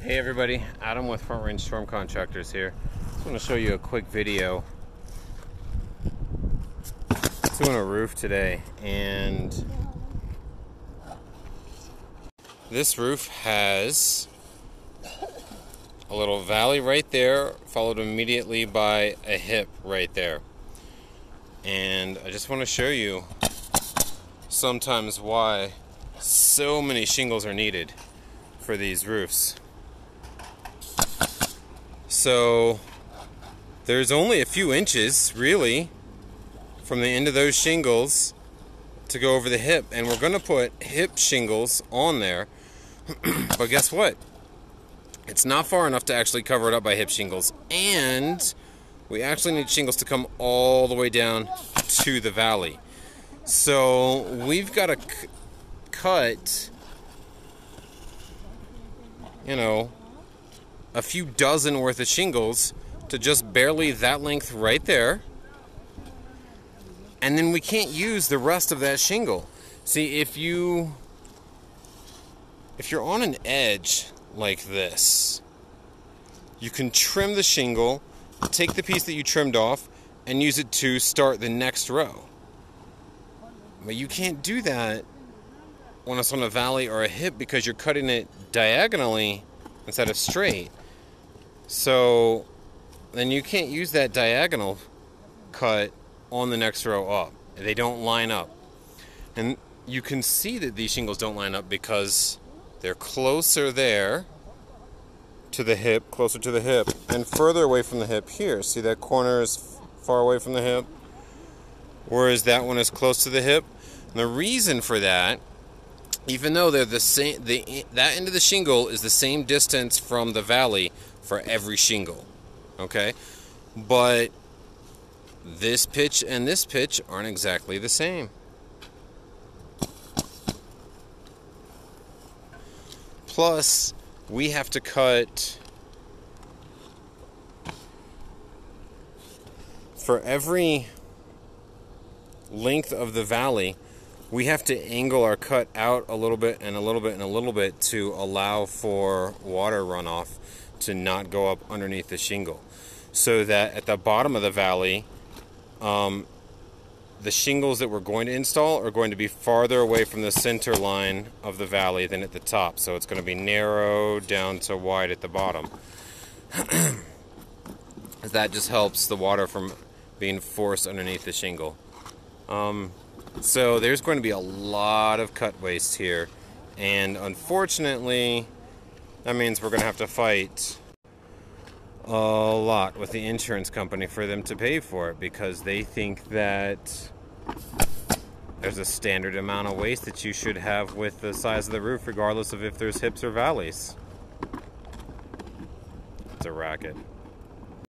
Hey everybody, Adam with Front Range Storm Contractors here. Just want to show you a quick video. Doing a roof today, and this roof has a little valley right there, followed immediately by a hip right there. And I just want to show you sometimes why so many shingles are needed for these roofs. So there's only a few inches really from the end of those shingles to go over the hip, and we're going to put hip shingles on there. But guess what? It's not far enough to actually cover it up by hip shingles, and we actually need shingles to come all the way down to the valley. So we've got to cut, a few dozen worth of shingles to just barely that length right there, and then we can't use the rest of that shingle. See, if you're on an edge like this, you can trim the shingle, take the piece that you trimmed off, and use it to start the next row. But you can't do that when it's on a valley or a hip because you're cutting it diagonally instead of straight. So then you can't use that diagonal cut on the next row up. They don't line up. And you can see that these shingles don't line up because they're closer there to the hip, closer to the hip, and further away from the hip here. See, that corner is far away from the hip, whereas that one is close to the hip. And the reason for that, even though they're the same, that end of the shingle is the same distance from the valley for every shingle, okay? But this pitch and this pitch aren't exactly the same. Plus, we have to cut for every length of the valley. We have to angle our cut out a little bit and a little bit and a little bit to allow for water runoff to not go up underneath the shingle, so that at the bottom of the valley, the shingles that we're going to install are going to be farther away from the center line of the valley than at the top. So it's going to be narrow down to wide at the bottom. That just helps the water from being forced underneath the shingle. So there's going to be a lot of cut waste here, and unfortunately that means we're going to have to fight a lot with the insurance company for them to pay for it, because they think that there's a standard amount of waste that you should have with the size of the roof, regardless of if there's hips or valleys. It's a racket.